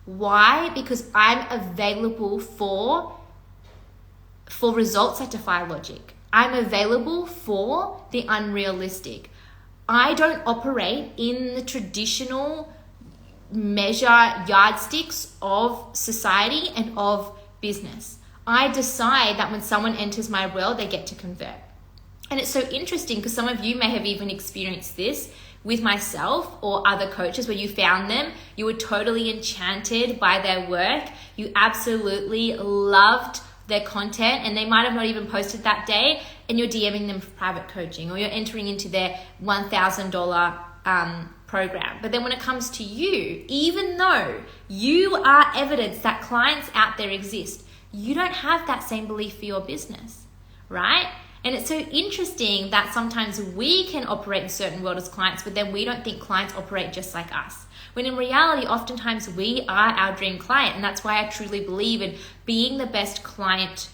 Why? Because I'm available for results that defy logic. I'm available for the unrealistic. I don't operate in the traditional measure yardsticks of society and of business. I decide that when someone enters my world, they get to convert. And it's so interesting because some of you may have even experienced this with myself or other coaches, where you found them, you were totally enchanted by their work, you absolutely loved their content, and they might have not even posted that day, and you're DMing them for private coaching, or you're entering into their $1,000 program. But then when it comes to you, even though you are evidence that clients out there exist, you don't have that same belief for your business, right? And it's so interesting that sometimes we can operate in certain world as clients, but then we don't think clients operate just like us. When in reality, oftentimes we are our dream client. And that's why I truly believe in being the best client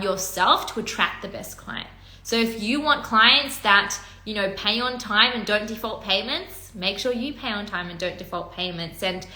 yourself to attract the best client. So if you want clients that, pay on time and don't default payments, make sure you pay on time and don't default payments. And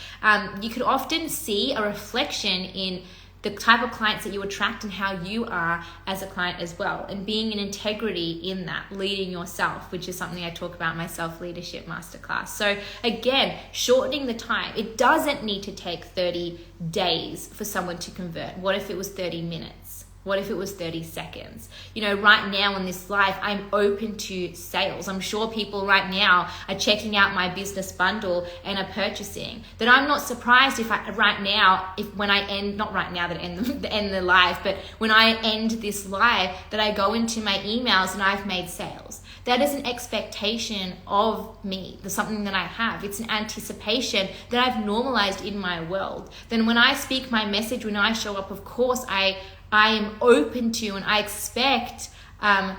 you could often see a reflection in the type of clients that you attract and how you are as a client as well. And being in integrity in that, leading yourself, which is something I talk about in my self-leadership masterclass. So again, shortening the time. It doesn't need to take 30 days for someone to convert. What if it was 30 minutes? What if it was 30 seconds? Right now in this life, I'm open to sales. I'm sure people right now are checking out my business bundle and are purchasing. That I'm not surprised when I end the live, but when I end this live, that I go into my emails and I've made sales. That is an expectation of me. There's something that I have. It's an anticipation that I've normalized in my world. Then when I speak my message, when I show up, of course, I am open to and I expect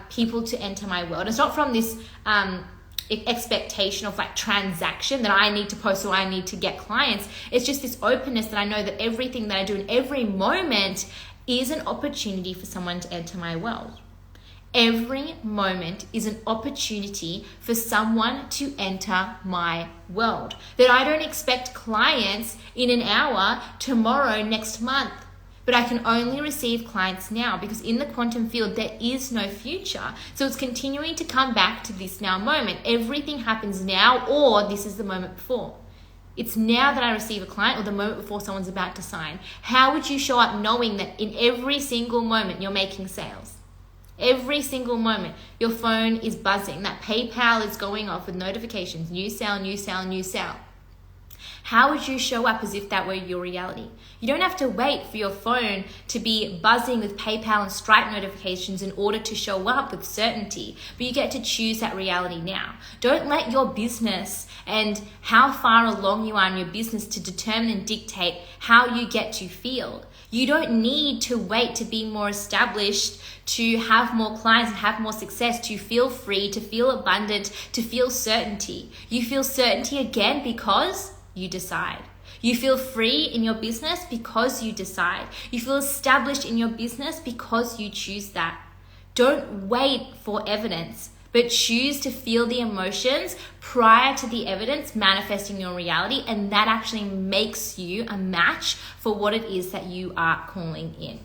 people to enter my world. It's not from this expectation of transaction that I need to post or I need to get clients. It's just this openness that I know that everything that I do in every moment is an opportunity for someone to enter my world. Every moment is an opportunity for someone to enter my world. That I don't expect clients in an hour, tomorrow, next month. But I can only receive clients now, because in the quantum field, there is no future. So it's continuing to come back to this now moment. Everything happens now, or this is the moment before. It's now that I receive a client, or the moment before someone's about to sign. How would you show up knowing that in every single moment you're making sales? Every single moment your phone is buzzing, that PayPal is going off with notifications, new sale, new sale, new sale. How would you show up as if that were your reality? You don't have to wait for your phone to be buzzing with PayPal and Stripe notifications in order to show up with certainty, but you get to choose that reality now. Don't let your business and how far along you are in your business to determine and dictate how you get to feel. You don't need to wait to be more established, to have more clients and have more success, to feel free, to feel abundant, to feel certainty. You feel certainty again because you decide. You feel free in your business because you decide. You feel established in your business because you choose that. Don't wait for evidence, but choose to feel the emotions prior to the evidence manifesting your reality, and that actually makes you a match for what it is that you are calling in.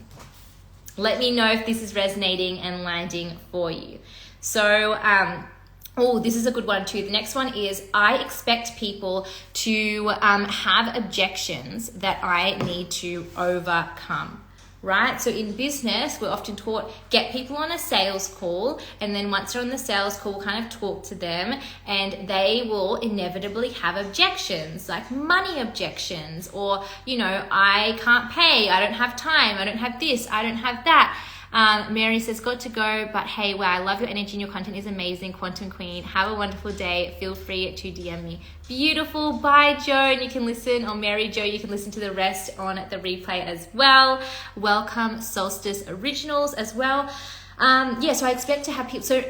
Let me know if this is resonating and landing for you. So, this is a good one too. The next one is, I expect people to have objections that I need to overcome. Right? So in business, we're often taught, get people on a sales call, and then once they're on the sales call, kind of talk to them, and they will inevitably have objections, like money objections, or, I can't pay, I don't have time, I don't have this, I don't have that. Mary says, got to go, but hey, wow, I love your energy and your content is amazing. Quantum Queen, have a wonderful day. Feel free to DM me. Beautiful. Bye, Joe. And you can listen, or Mary Jo, you can listen to the rest on the replay as well. Welcome, Solstice Originals as well. So I expect to have people,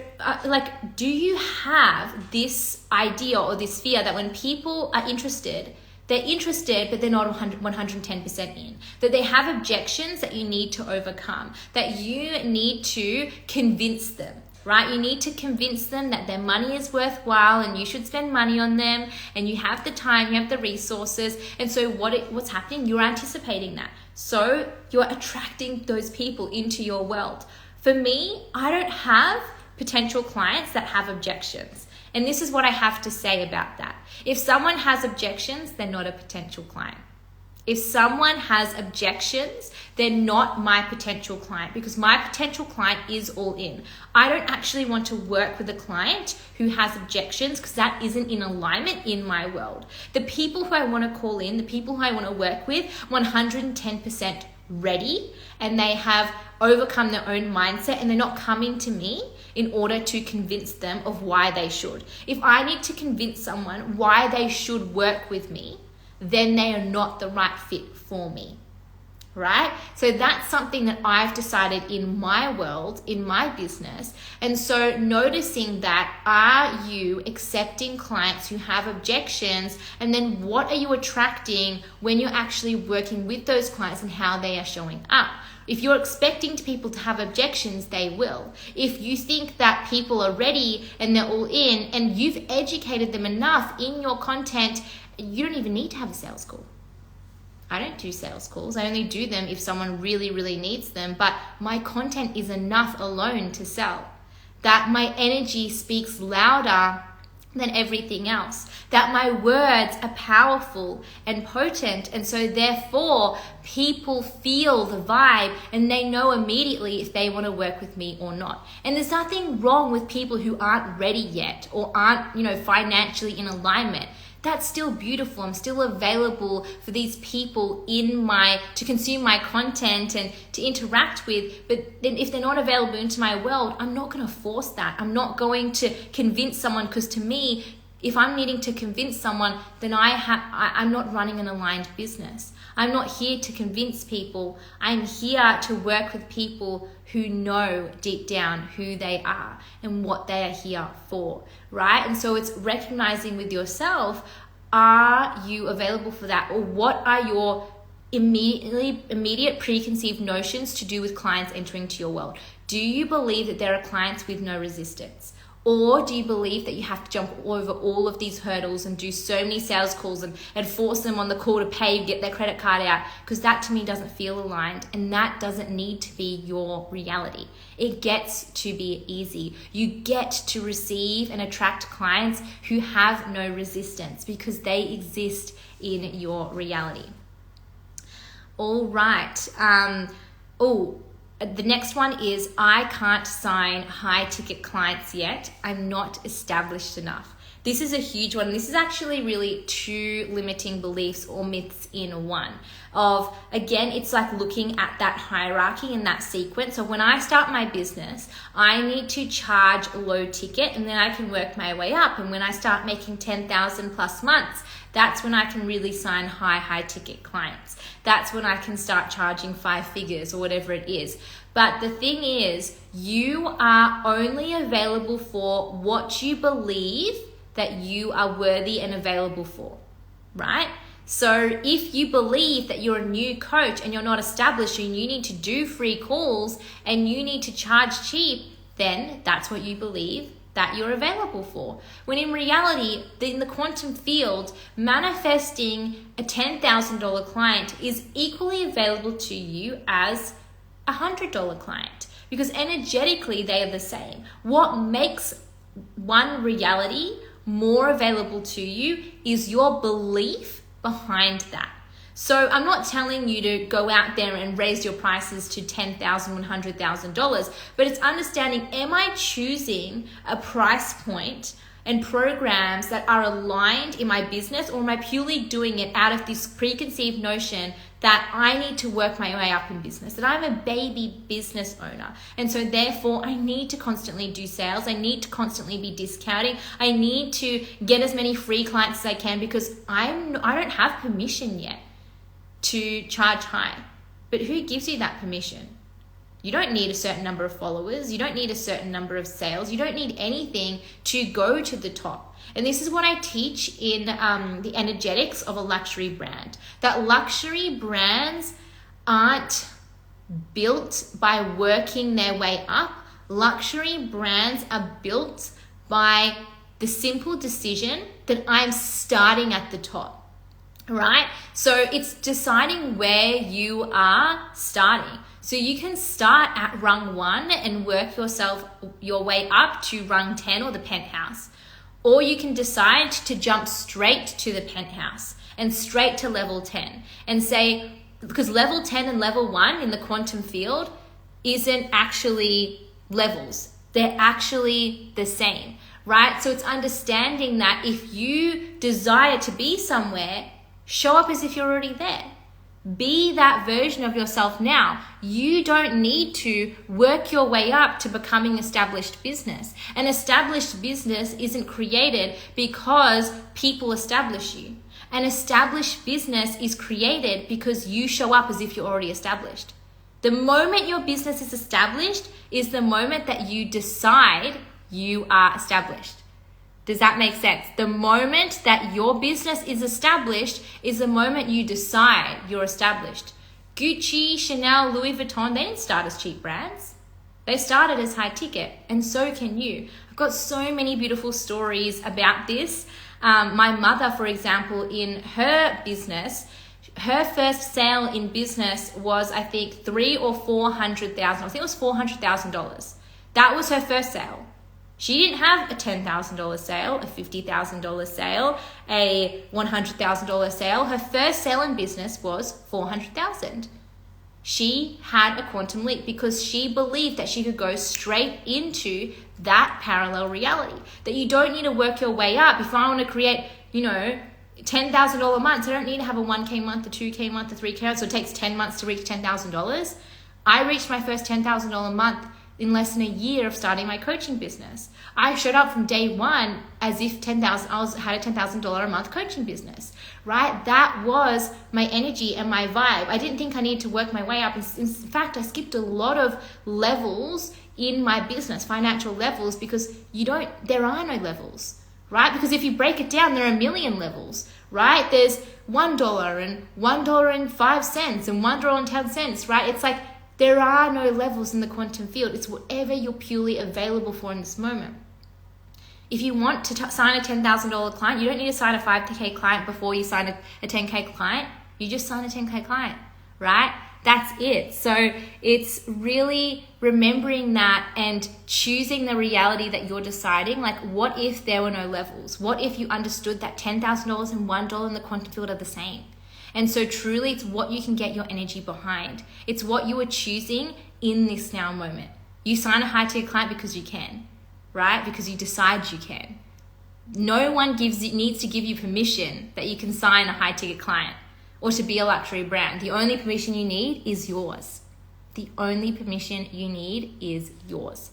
do you have this idea or this fear that when people are interested, they're interested, but they're not 110% in. That they have objections that you need to overcome, that you need to convince them, right? You need to convince them that their money is worthwhile and you should spend money on them, and you have the time, you have the resources. And so what's happening? You're anticipating that. So you're attracting those people into your world. For me, I don't have potential clients that have objections. And this is what I have to say about that. If someone has objections, they're not a potential client. If someone has objections, they're not my potential client, because my potential client is all in. I don't actually want to work with a client who has objections, because that isn't in alignment in my world. The people who I want to call in, the people who I want to work with, 110% ready, and they have overcome their own mindset, and they're not coming to me in order to convince them of why they should. If I need to convince someone why they should work with me, then they are not the right fit for me, right? So that's something that I've decided in my world, in my business. And so noticing that, are you accepting clients who have objections? And then what are you attracting when you're actually working with those clients and how they are showing up? If you're expecting people to have objections, they will. If you think that people are ready and they're all in, and you've educated them enough in your content, you don't even need to have a sales call. I don't do sales calls. I only do them if someone really, really needs them. But my content is enough alone to sell. That my energy speaks louder than everything else. That my words are powerful and potent, and so therefore people feel the vibe and they know immediately if they want to work with me or not. And there's nothing wrong with people who aren't ready yet or aren't, financially in alignment. That's still beautiful. I'm still available for these people to consume my content and to interact with. But then if they're not available into my world, I'm not going to force that. I'm not going to convince someone, because to me, if I'm needing to convince someone, then I'm not running an aligned business. I'm not here to convince people. I'm here to work with people who know deep down who they are and what they are here for, right? And so it's recognizing with yourself, are you available for that? Or what are your immediate preconceived notions to do with clients entering to your world? Do you believe that there are clients with no resistance? Or do you believe that you have to jump over all of these hurdles and do so many sales calls and force them on the call to pay, get their credit card out? Because that to me doesn't feel aligned, and that doesn't need to be your reality. It gets to be easy. You get to receive and attract clients who have no resistance because they exist in your reality. All right. The next one is, I can't sign high ticket clients yet. I'm not established enough. This is a huge one. This is actually really two limiting beliefs or myths in one. Of, again, it's like looking at that hierarchy and that sequence. So when I start my business, I need to charge low ticket and then I can work my way up. And when I start making 10,000 plus months, that's when I can really sign high ticket clients. That's when I can start charging 5 figures or whatever it is. But the thing is, you are only available for what you believe that you are worthy and available for, right? So if you believe that you're a new coach and you're not established and you need to do free calls and you need to charge cheap, then that's what you believe that you're available for. When in reality, in the quantum field, manifesting a $10,000 client is equally available to you as a $100 client, because energetically they are the same. What makes one reality more available to you is your belief behind that. So I'm not telling you to go out there and raise your prices to $10,000, $100,000, but it's understanding, am I choosing a price point and programs that are aligned in my business, or am I purely doing it out of this preconceived notion that I need to work my way up in business, that I'm a baby business owner, and so therefore I need to constantly do sales, I need to constantly be discounting, I need to get as many free clients as I can because I don't have permission yet to charge high. But who gives you that permission? You don't need a certain number of followers. You don't need a certain number of sales. You don't need anything to go to the top. And this is what I teach in the energetics of a luxury brand. That luxury brands aren't built by working their way up. Luxury brands are built by the simple decision that I'm starting at the top. Right? So it's deciding where you are starting. So you can start at rung 1 and work your way up to rung 10 or the penthouse. Or you can decide to jump straight to the penthouse and straight to level 10 and say, because level 10 and level 1 in the quantum field isn't actually levels. They're actually the same, right? So it's understanding that if you desire to be somewhere, show up as if you're already there. Be that version of yourself now. You don't need to work your way up to becoming established business. An established business isn't created because people establish you. An established business is created because you show up as if you're already established. The moment your business is established is the moment that you decide you are established. Does that make sense? The moment that your business is established is the moment you decide you're established. Gucci, Chanel, Louis Vuitton, they didn't start as cheap brands. They started as high ticket, and so can you. I've got so many beautiful stories about this. My mother, for example, in her business, her first sale in business was, I think, $300,000 or $400,000. I think it was $400,000. That was her first sale. She didn't have a $10,000 sale, a $50,000 sale, a $100,000 sale. Her first sale in business was $400,000. She had a quantum leap because she believed that she could go straight into that parallel reality. That you don't need to work your way up. If I want to create, $10,000 months, I don't need to have a 1K month, a 2K month, a 3K month. So it takes 10 months to reach $10,000. I reached my first $10,000 month in less than a year of starting my coaching business. I showed up from day one as if had a $10,000 a month coaching business, right? That was my energy and my vibe. I didn't think I needed to work my way up. In fact, I skipped a lot of levels in my business, financial levels, because there are no levels, right? Because if you break it down, there are a million levels, right? There's $1 and $1.05 and $1.10, right? It's like, there are no levels in the quantum field. It's whatever you're purely available for in this moment. If you want to sign a $10,000 client, you don't need to sign a 5K client before you sign a 10K client. You just sign a 10K client, right? That's it. So it's really remembering that and choosing the reality that you're deciding. Like, what if there were no levels? What if you understood that $10,000 and $1 in the quantum field are the same? And so truly, it's what you can get your energy behind. It's what you are choosing in this now moment. You sign a high-ticket client because you can, right? Because you decide you can. No one needs to give you permission that you can sign a high ticket client or to be a luxury brand. The only permission you need is yours. The only permission you need is yours.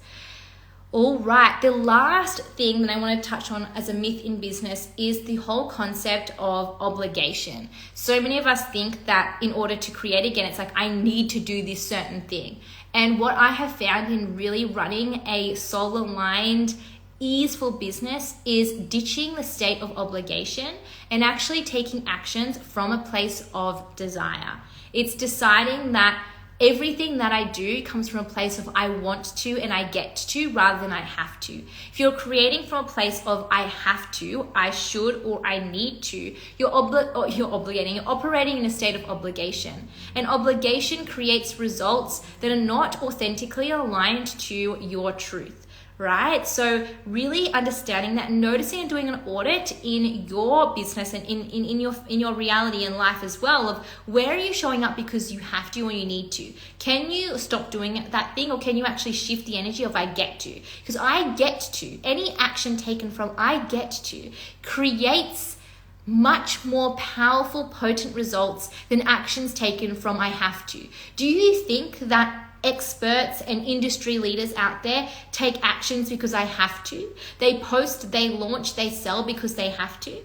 All right, the last thing that I want to touch on as a myth in business is the whole concept of obligation. So many of us think that in order to create again, it's like, I need to do this certain thing. And what I have found in really running a soul-aligned, easeful business is ditching the state of obligation and actually taking actions from a place of desire. It's deciding that everything that I do comes from a place of I want to and I get to rather than I have to. If you're creating from a place of I have to, I should, or I need to, you're operating in a state of obligation. And obligation creates results that are not authentically aligned to your truth. Right? So really understanding that, noticing and doing an audit in your business and in your reality and life as well of where are you showing up because you have to or you need to. Can you stop doing that thing, or can you actually shift the energy of I get to? Because I get to, any action taken from I get to creates much more powerful, potent results than actions taken from I have to. Do you think that experts and industry leaders out there take actions because I have to? They post, they launch, they sell because they have to.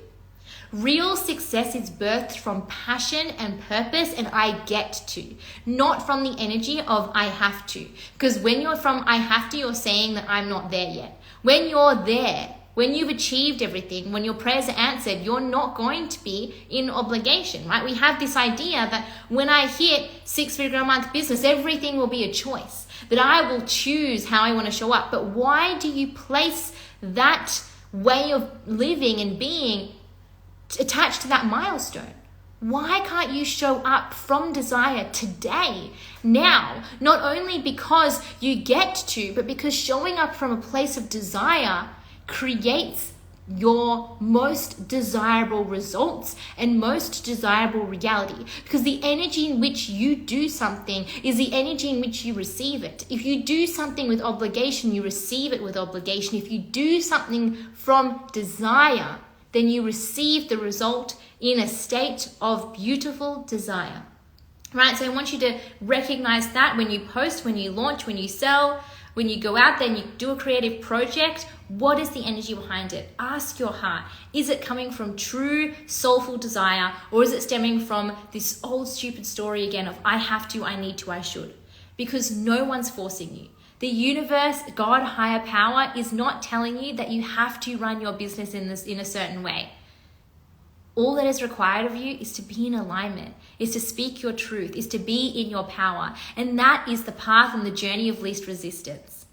Real success is birthed from passion and purpose and I get to, not from the energy of I have to. Because when you're from I have to, you're saying that I'm not there yet. When you're there, when you've achieved everything, when your prayers are answered, you're not going to be in obligation, right? We have this idea that when I hit 6-figure a month business, everything will be a choice, that I will choose how I want to show up. But why do you place that way of living and being attached to that milestone? Why can't you show up from desire today, now? Not only because you get to, but because showing up from a place of desire creates your most desirable results and most desirable reality, because the energy in which you do something is the energy in which you receive it. If you do something with obligation, you receive it with obligation. If you do something from desire, then you receive the result in a state of beautiful desire, right? So I want you to recognize that when you post, when you launch, when you sell, when you go out there and you do a creative project, what is the energy behind it? Ask your heart. Is it coming from true soulful desire, or is it stemming from this old stupid story again of I have to, I need to, I should? Because no one's forcing you. The universe, God, higher power is not telling you that you have to run your business in a certain way. All that is required of you is to be in alignment, is to speak your truth, is to be in your power. And that is the path and the journey of least resistance.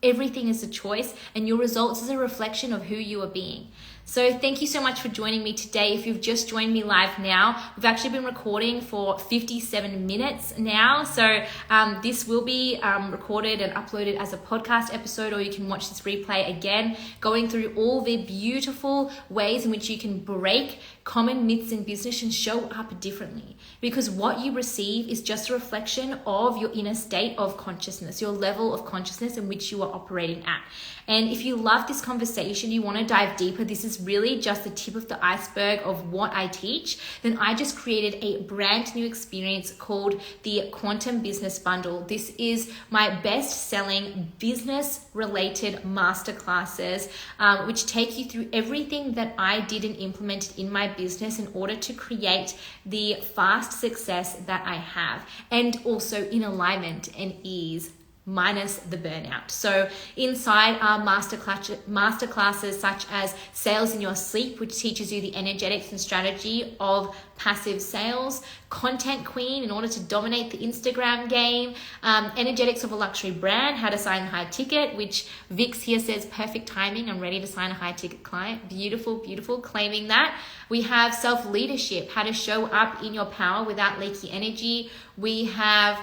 Everything is a choice, and your results is a reflection of who you are being. So thank you so much for joining me today. If you've just joined me live now, we've actually been recording for 57 minutes now. So this will be recorded and uploaded as a podcast episode, or you can watch this replay again, going through all the beautiful ways in which you can break common myths in business and show up differently. Because what you receive is just a reflection of your inner state of consciousness, your level of consciousness in which you are operating at. And if you love this conversation, you want to dive deeper, this is really just the tip of the iceberg of what I teach, then I just created a brand new experience called the Quantum Business Bundle. This is my best-selling business-related masterclasses, which take you through everything that I did and implemented in my business in order to create the fast success that I have, and also in alignment and ease, minus the burnout. So inside our masterclasses such as Sales in Your Sleep, which teaches you the energetics and strategy of passive sales, Content Queen in order to dominate the Instagram game, Energetics of a Luxury Brand, how to sign a high ticket, which Vix here says perfect timing, I'm ready to sign a high ticket client. Beautiful, beautiful, claiming that. We have Self-Leadership, how to show up in your power without leaky energy. We have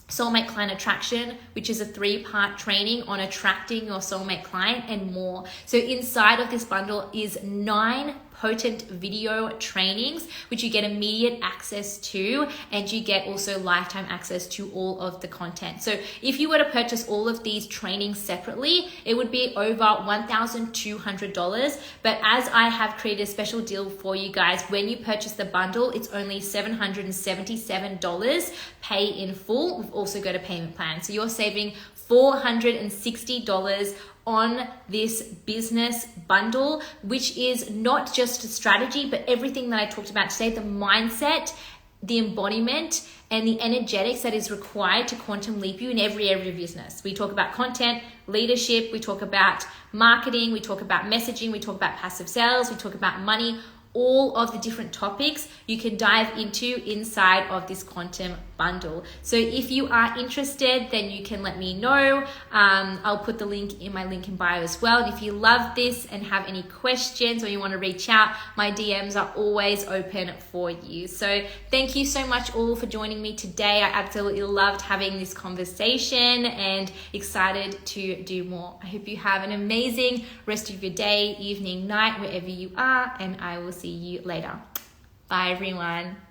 Soulmate Client Attraction, which is a 3-part training on attracting your soulmate client, and more. So inside of this bundle is 9 potent video trainings, which you get immediate access to, and you get also lifetime access to all of the content. So if you were to purchase all of these trainings separately, it would be over $1,200. But as I have created a special deal for you guys, when you purchase the bundle, it's only $777, pay in full. We've also got a payment plan. So you're saving $460 on this business bundle, which is not just a strategy, but everything that I talked about today, the mindset, the embodiment, and the energetics that is required to quantum leap you in every area of business. We talk about content, leadership, we talk about marketing, we talk about messaging, we talk about passive sales, we talk about money, all of the different topics you can dive into inside of this quantum bundle. So if you are interested, then you can let me know. I'll put the link in my link in bio as well. And if you love this and have any questions or you want to reach out, my DMs are always open for you. So thank you so much all for joining me today. I absolutely loved having this conversation and excited to do more. I hope you have an amazing rest of your day, evening, night, wherever you are, and I will see you later. Bye everyone.